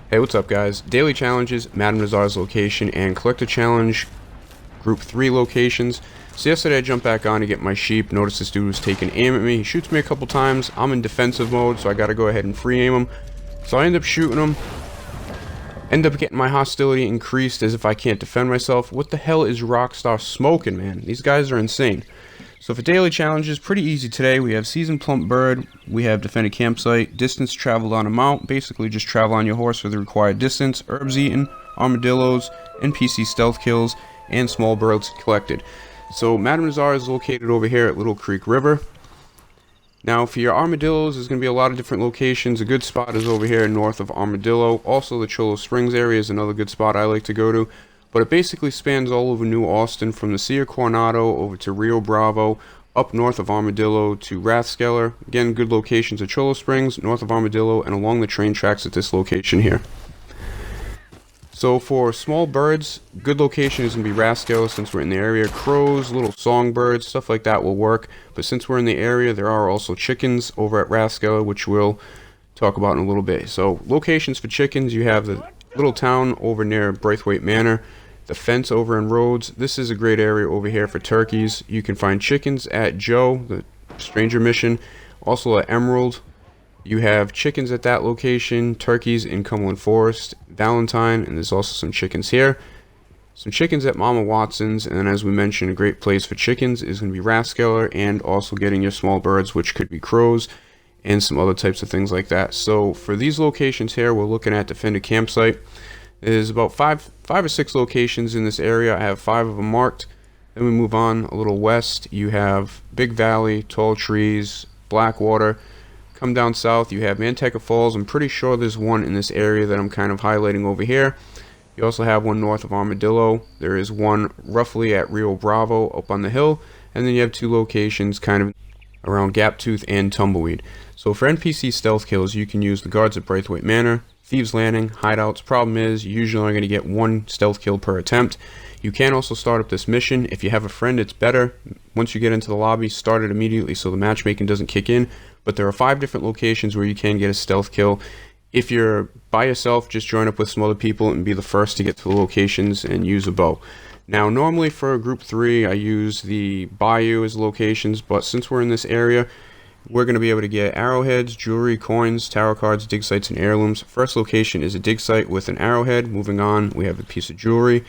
Hey, what's up guys? Daily challenges, Madam Nazar's location, and collector challenge, group 3 locations. So yesterday I jumped back on to get my sheep, noticed this dude was taking aim at me. He shoots me a couple times, I'm in defensive mode, so I gotta go ahead and free aim him. So I end up shooting him, end up getting my hostility increased as if I can't defend myself. What the hell is Rockstar smoking, man? These guys are insane. So for daily challenges, pretty easy today. We have seasoned plump bird, we have defended campsite, distance traveled on a mount, basically just travel on your horse for the required distance, herbs eaten, armadillos, NPC stealth kills, and small birds collected. So Madam Nazar is located over here at Little Creek River. Now for your armadillos, there's going to be a lot of different locations. A good spot is over here north of Armadillo. Also the Cholo Springs area is another good spot I like to go to. But it basically spans all over New Austin, from the Sea of Coronado over to Rio Bravo, up north of Armadillo to Rathskeller. Again, good locations at Cholo Springs, north of Armadillo, and along the train tracks at this location here. So for small birds, good location is going to be Rathskeller since we're in the area. Crows, little songbirds, stuff like that will work. But since we're in the area, there are also chickens over at Rathskeller, which we'll talk about in a little bit. So locations for chickens, you have the little town over near Braithwaite Manor, the fence over in Rhodes. This is a great area over here for turkeys. You can find chickens at Joe, the Stranger Mission, also at Emerald. You have chickens at that location, turkeys in Cumberland Forest, Valentine, and there's also some chickens here. Some chickens at Mama Watson's, and then as we mentioned, a great place for chickens is going to be Rathskeller, and also getting your small birds, which could be crows, and some other types of things like that. So for these locations here, we're looking at defended campsite. There's about five or six locations in this area. I have 5 of them marked. Then we move on a little west. You have Big Valley, Tall Trees, Blackwater. Come down south, you have Manteca Falls. I'm pretty sure there's one in this area that I'm kind of highlighting over here. You also have one north of Armadillo. There is one roughly at Rio Bravo up on the hill. And then you have 2 locations kind of around Gaptooth and Tumbleweed. So for NPC stealth kills, you can use the guards at Braithwaite Manor, Thieves Landing, hideouts. Problem is, you usually are going to get 1 stealth kill per attempt. You can also start up this mission. If you have a friend, it's better. Once you get into the lobby, start it immediately so the matchmaking doesn't kick in. But there are 5 different locations where you can get a stealth kill. If you're by yourself, just join up with some other people and be the first to get to the locations and use a bow. Now, normally for group 3, I use the Bayou as locations, but since we're in this area, we're going to be able to get arrowheads, jewelry, coins, tarot cards, dig sites, and heirlooms. First location is a dig site with an arrowhead. Moving on, we have a piece of jewelry.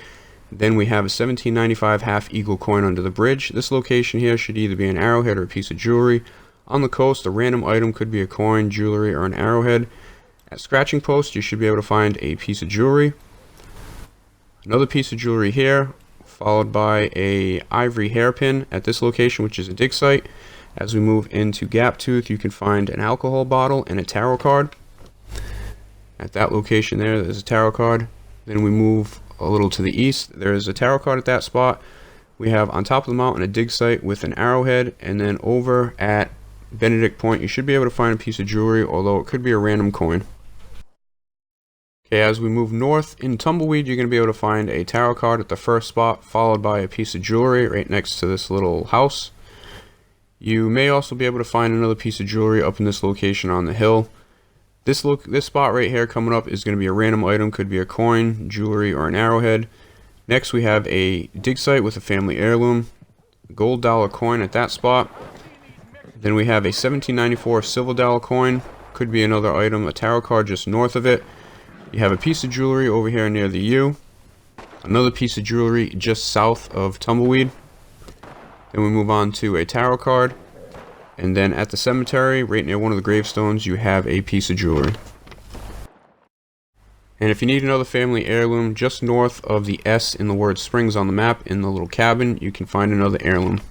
Then we have a 1795 half eagle coin under the bridge. This location here should either be an arrowhead or a piece of jewelry. On the coast, a random item could be a coin, jewelry, or an arrowhead. At Scratching Post, you should be able to find a piece of jewelry. Another piece of jewelry here, followed by a ivory hairpin at this location, which is a dig site. As we move into Gaptooth, you can find an alcohol bottle and a tarot card. At that location there's a tarot card. Then we move a little to the east. There's a tarot card at that spot. We have on top of the mountain a dig site with an arrowhead, and then over at Benedict Point, you should be able to find a piece of jewelry, although it could be a random coin. Okay, as we move north in Tumbleweed, you're going to be able to find a tarot card at the first spot, followed by a piece of jewelry right next to this little house. You may also be able to find another piece of jewelry up in this location on the hill. This spot right here coming up is going to be a random item, could be a coin, jewelry, or an arrowhead. Next we have a dig site with a family heirloom, gold dollar coin at that spot. Then we have a 1794 silver dollar coin, could be another item, a tarot card just north of it. You have a piece of jewelry over here near the U, another piece of jewelry just south of Tumbleweed. Then we move on to a tarot card, and then at the cemetery, right near one of the gravestones, you have a piece of jewelry. And if you need another family heirloom, just north of the S in the word Springs on the map, in the little cabin, you can find another heirloom.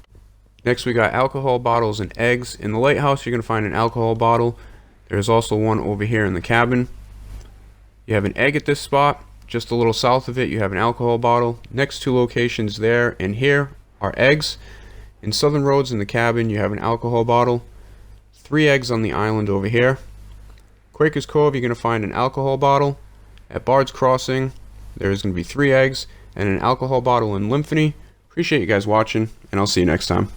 Next we got alcohol bottles and eggs. In the lighthouse, you're going to find an alcohol bottle. There's also one over here in the cabin. You have an egg at this spot. Just a little south of it, you have an alcohol bottle. Next 2 locations there and here are eggs. In Southern Roads in the cabin, you have an alcohol bottle. 3 eggs on the island over here. Quaker's Cove, you're going to find an alcohol bottle. At Bard's Crossing, there's going to be 3 eggs and an alcohol bottle in Lymphony. Appreciate you guys watching, and I'll see you next time.